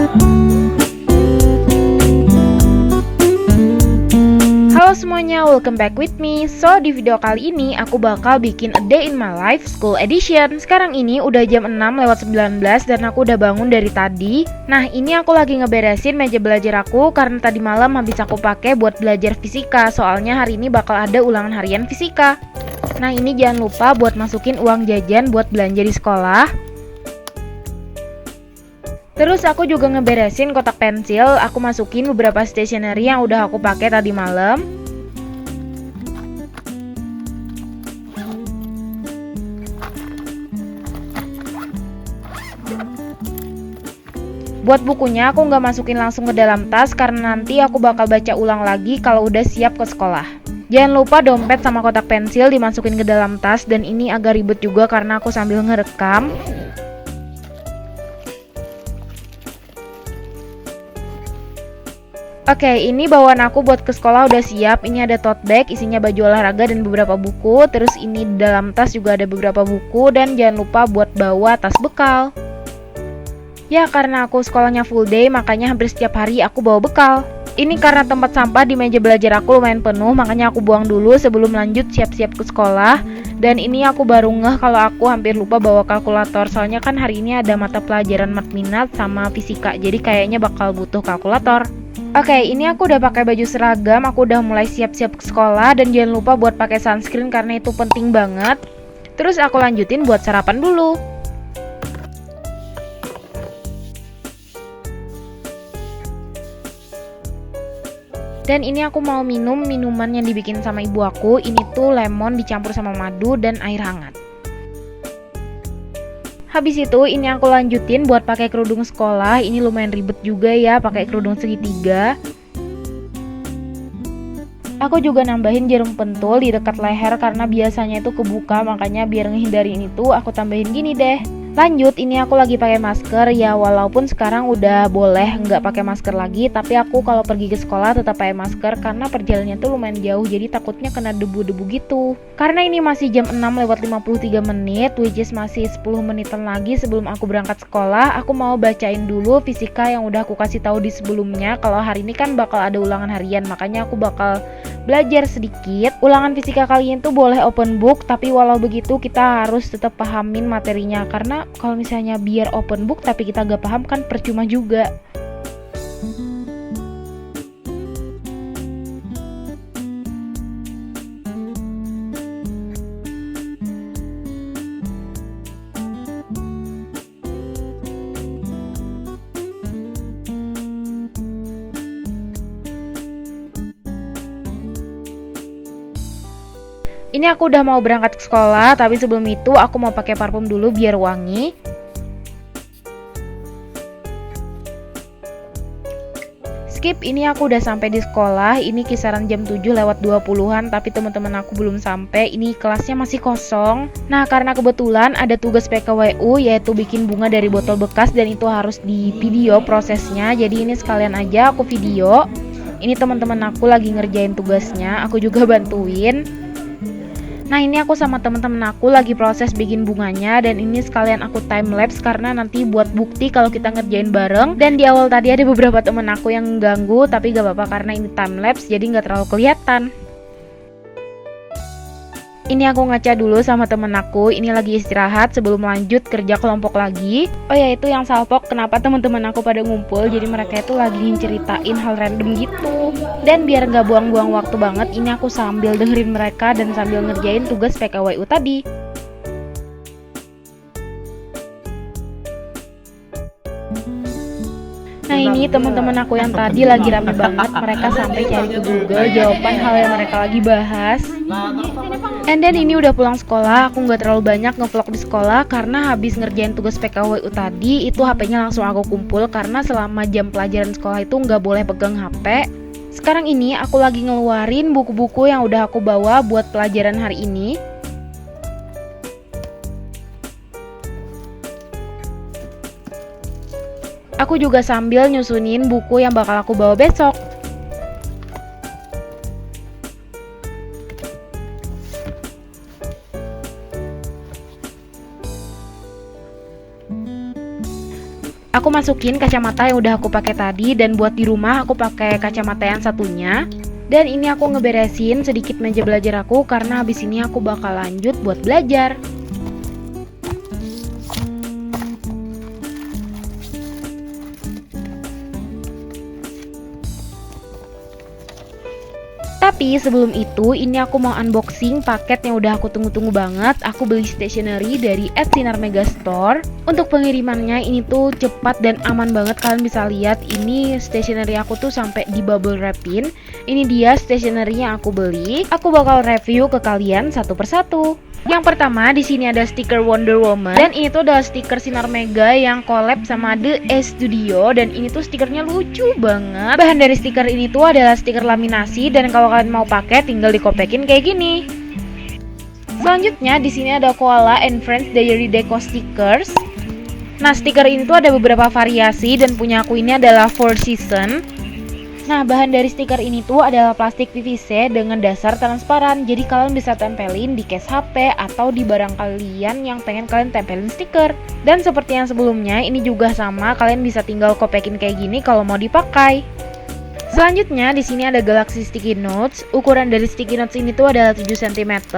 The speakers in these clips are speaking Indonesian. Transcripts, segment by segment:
Halo semuanya, welcome back with me. So, di video kali ini aku bakal bikin A Day in My Life School Edition. Sekarang ini udah jam 6:19 dan aku udah bangun dari tadi. Nah, ini aku lagi ngeberesin meja belajar aku karena tadi malam habis aku pakai buat belajar fisika. Soalnya hari ini bakal ada ulangan harian fisika. Nah, ini jangan lupa buat masukin uang jajan buat belanja di sekolah. Terus aku juga ngeberesin kotak pensil, aku masukin beberapa stationery yang udah aku pakai tadi malam. Buat bukunya aku nggak masukin langsung ke dalam tas karena nanti aku bakal baca ulang lagi kalau udah siap ke sekolah. Jangan lupa dompet sama kotak pensil dimasukin ke dalam tas, dan ini agak ribet juga karena aku sambil ngerekam. Oke, ini bawaan aku buat ke sekolah udah siap. Ini ada tote bag, isinya baju olahraga dan beberapa buku. Terus ini di dalam tas juga ada beberapa buku. Dan jangan lupa buat bawa tas bekal. Ya, karena aku sekolahnya full day, makanya hampir setiap hari aku bawa bekal. Ini karena tempat sampah di meja belajar aku lumayan penuh, makanya aku buang dulu sebelum lanjut siap-siap ke sekolah. Dan ini aku baru ngeh kalau aku hampir lupa bawa kalkulator. Soalnya kan hari ini ada mata pelajaran mat minat sama fisika, jadi kayaknya bakal butuh kalkulator. Oke, ini aku udah pakai baju seragam, aku udah mulai siap-siap ke sekolah, dan jangan lupa buat pakai sunscreen karena itu penting banget. Terus aku lanjutin buat sarapan dulu. Dan ini aku mau minum minuman yang dibikin sama ibu aku. Ini tuh lemon dicampur sama madu dan air hangat. Habis itu ini aku lanjutin buat pakai kerudung sekolah. Ini lumayan ribet juga ya pakai kerudung segitiga. Aku juga nambahin jarum pentul di dekat leher karena biasanya itu kebuka, makanya biar ngehindarin itu aku tambahin gini deh. Lanjut, ini aku lagi pakai masker ya, walaupun sekarang udah boleh nggak pakai masker lagi, tapi aku kalau pergi ke sekolah tetap pakai masker karena perjalanannya tuh lumayan jauh, jadi takutnya kena debu-debu gitu. Karena ini masih jam 6:53, which is masih 10 menitan lagi sebelum aku berangkat sekolah, aku mau bacain dulu fisika yang udah aku kasih tahu di sebelumnya. Kalau hari ini kan bakal ada ulangan harian, makanya aku bakal belajar sedikit. Ulangan fisika kali ini tuh boleh open book, tapi walau begitu kita harus tetap pahamin materinya, karena kalau misalnya biar open book tapi kita gak paham kan percuma juga. Ini aku udah mau berangkat ke sekolah, tapi sebelum itu aku mau pakai parfum dulu biar wangi. Skip, ini aku udah sampai di sekolah. Ini kisaran jam 7:20-an, tapi teman-teman aku belum sampai. Ini kelasnya masih kosong. Nah, karena kebetulan ada tugas PKWU, yaitu bikin bunga dari botol bekas, dan itu harus di video prosesnya. Jadi ini sekalian aja aku video. Ini teman-teman aku lagi ngerjain tugasnya, aku juga bantuin. Nah, ini aku sama teman-teman aku lagi proses bikin bunganya, dan ini sekalian aku time lapse karena nanti buat bukti kalau kita ngerjain bareng. Dan di awal tadi ada beberapa teman aku yang ganggu, tapi gak apa-apa karena ini time lapse jadi gak terlalu kelihatan. Ini aku ngaca dulu sama temen aku, ini lagi istirahat sebelum lanjut kerja kelompok lagi. Oh ya, itu yang salpok kenapa teman-teman aku pada ngumpul, jadi mereka itu lagi ceritain hal random gitu. Dan biar gak buang-buang waktu banget, ini aku sambil dengerin mereka dan sambil ngerjain tugas PKWU tadi. Nah, ini teman-teman aku yang tadi lagi rame banget, mereka sampai cari ke Google jawaban hal yang mereka lagi bahas. And then ini udah pulang sekolah, aku nggak terlalu banyak ngevlog di sekolah karena habis ngerjain tugas PKWU tadi, itu HP-nya langsung aku kumpul karena selama jam pelajaran sekolah itu nggak boleh pegang HP. Sekarang ini aku lagi ngeluarin buku-buku yang udah aku bawa buat pelajaran hari ini. Aku juga sambil nyusunin buku yang bakal aku bawa besok. Aku masukin kacamata yang udah aku pakai tadi, dan buat di rumah aku pakai kacamata yang satunya. Dan ini aku ngeberesin sedikit meja belajar aku karena habis ini aku bakal lanjut buat belajar. Tapi sebelum itu, ini aku mau unboxing paket yang udah aku tunggu-tunggu banget. Aku beli stationery dari @sinar_mega_store. Untuk pengirimannya ini tuh cepat dan aman banget. Kalian bisa lihat ini stationery aku tuh sampai di bubble wrapin. Ini dia stationery yang aku beli. Aku bakal review ke kalian satu persatu. Yang pertama di sini ada stiker Wonder Woman, dan ini tuh adalah stiker Sinar Mega yang collab sama The A Studio, dan ini tuh stikernya lucu banget. Bahan dari stiker ini tuh adalah stiker laminasi, dan kalau kalian mau pakai tinggal dikopekin kayak gini. Selanjutnya di sini ada Koala and Friends Diary Deco Stickers. Nah, stiker ini tuh ada beberapa variasi, dan punya aku ini adalah Four Season. Nah, bahan dari stiker ini tuh adalah plastik PVC dengan dasar transparan. Jadi kalian bisa tempelin di case HP atau di barang kalian yang pengen kalian tempelin stiker. Dan seperti yang sebelumnya, ini juga sama, kalian bisa tinggal kopekin kayak gini kalau mau dipakai. Selanjutnya di sini ada Galaxy Sticky Notes. Ukuran dari sticky notes ini tuh adalah 7 cm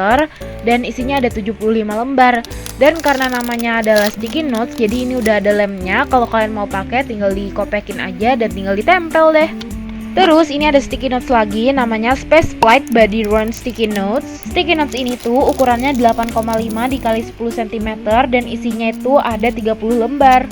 dan isinya ada 75 lembar. Dan karena namanya adalah sticky notes, jadi ini udah ada lemnya. Kalau kalian mau pakai tinggal dikopekin aja dan tinggal ditempel deh. Terus ini ada sticky notes lagi, namanya Space Flight Body Round Sticky Notes. Sticky notes ini tuh ukurannya 8,5 dikali 10 cm dan isinya itu ada 30 lembar.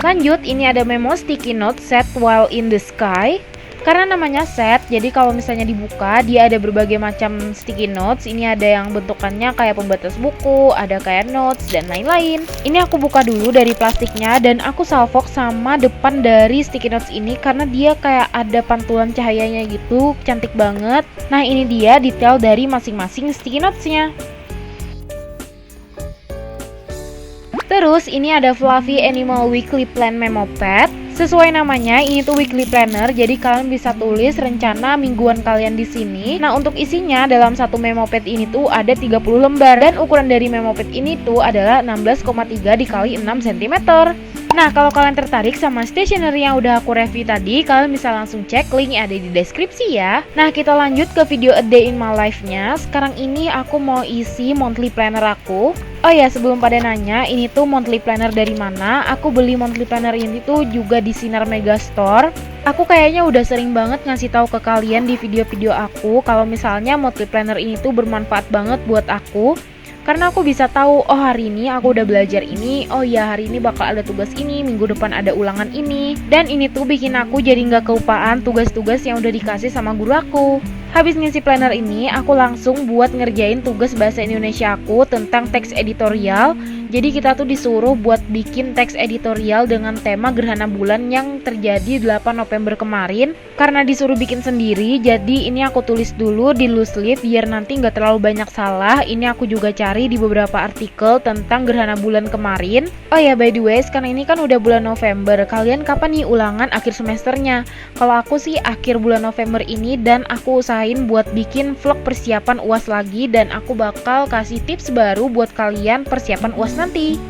Lanjut, ini ada memo sticky note set while in the sky. Karena namanya set, jadi kalau misalnya dibuka, dia ada berbagai macam sticky notes. Ini ada yang bentukannya kayak pembatas buku, ada kayak notes, dan lain-lain. Ini aku buka dulu dari plastiknya, dan aku salvok sama depan dari sticky notes ini karena dia kayak ada pantulan cahayanya gitu, cantik banget. Nah, ini dia detail dari masing-masing sticky notesnya. Terus ini ada Fluffy Animal Weekly Plan Memo Pad. Sesuai namanya, ini tuh weekly planner, jadi kalian bisa tulis rencana mingguan kalian di sini. Nah, untuk isinya dalam satu memo pad ini tuh ada 30 lembar, dan ukuran dari memo pad ini tuh adalah 16,3 dikali 6 cm. Nah, kalau kalian tertarik sama stationery yang udah aku review tadi, kalian bisa langsung cek link yang ada di deskripsi ya. Nah, kita lanjut ke video A Day in My Life-nya. Sekarang ini aku mau isi monthly planner aku. Oh ya, sebelum pada nanya, ini tuh monthly planner dari mana? Aku beli monthly planner ini tuh juga di Sinar Mega Store. Aku kayaknya udah sering banget ngasih tahu ke kalian di video-video aku kalau misalnya monthly planner ini tuh bermanfaat banget buat aku. Karena aku bisa tahu, oh hari ini aku udah belajar ini, oh ya hari ini bakal ada tugas ini, minggu depan ada ulangan ini. Dan ini tuh bikin aku jadi nggak kelupaan tugas-tugas yang udah dikasih sama guru aku. Habis ngisi planner ini, aku langsung buat ngerjain tugas bahasa Indonesia aku tentang teks editorial. Jadi kita tuh disuruh buat bikin teks editorial dengan tema gerhana bulan yang terjadi 8 November kemarin. Karena disuruh bikin sendiri, jadi ini aku tulis dulu di loose leaf biar nanti nggak terlalu banyak salah. Ini aku juga cari di beberapa artikel tentang gerhana bulan kemarin. Oh ya, by the way, sekarang ini kan udah bulan November. Kalian kapan nih ulangan akhir semesternya? Kalau aku sih akhir bulan November ini, dan aku usahain buat bikin vlog persiapan UAS lagi, dan aku bakal kasih tips baru buat kalian persiapan UAS nanti.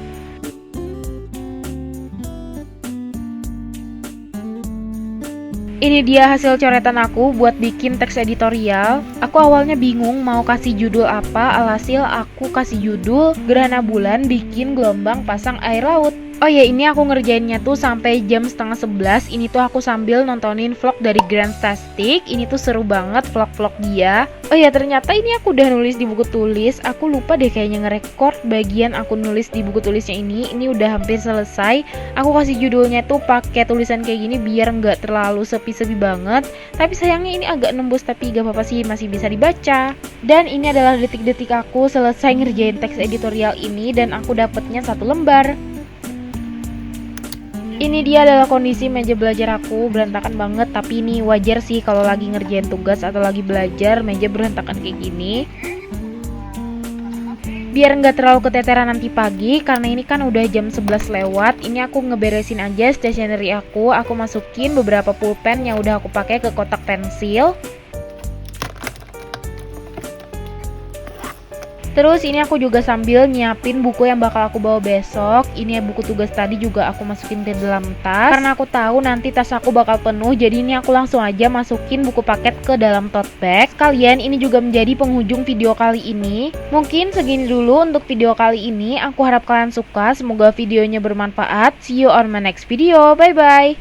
Ini dia hasil coretan aku buat bikin teks editorial. Aku awalnya bingung mau kasih judul apa, alhasil aku kasih judul Gerhana Bulan Bikin Gelombang Pasang Air Laut. Oh ya, ini aku ngerjainnya tuh sampai jam 10:30. Ini tuh aku sambil nontonin vlog dari Grandtastic. Ini tuh seru banget vlog-vlog dia. Oh ya, ternyata ini aku udah nulis di buku tulis. Aku lupa deh kayaknya ngerekord bagian aku nulis di buku tulisnya ini. Ini udah hampir selesai. Aku kasih judulnya tuh pakai tulisan kayak gini biar nggak terlalu sepi-sepi banget. Tapi sayangnya ini agak nembus, tapi gak apa-apa sih, masih bisa dibaca. Dan ini adalah detik-detik aku selesai ngerjain teks editorial ini, dan aku dapetnya 1 lembar. Ini dia adalah kondisi meja belajar aku, berantakan banget, tapi ini wajar sih kalau lagi ngerjain tugas atau lagi belajar meja berantakan kayak gini. Biar nggak terlalu keteteran nanti pagi, karena ini kan udah jam 11 lewat. Ini aku ngeberesin aja stationery aku masukin beberapa pulpen yang udah aku pakai ke kotak pensil. Terus ini aku juga sambil nyiapin buku yang bakal aku bawa besok. Ini buku tugas tadi juga aku masukin ke dalam tas karena aku tahu nanti tas aku bakal penuh. Jadi ini aku langsung aja masukin buku paket ke dalam tote bag. Kalian ini juga menjadi penghujung video kali ini. Mungkin segini dulu untuk video kali ini. Aku harap kalian suka. Semoga videonya bermanfaat. See you on my next video. Bye bye.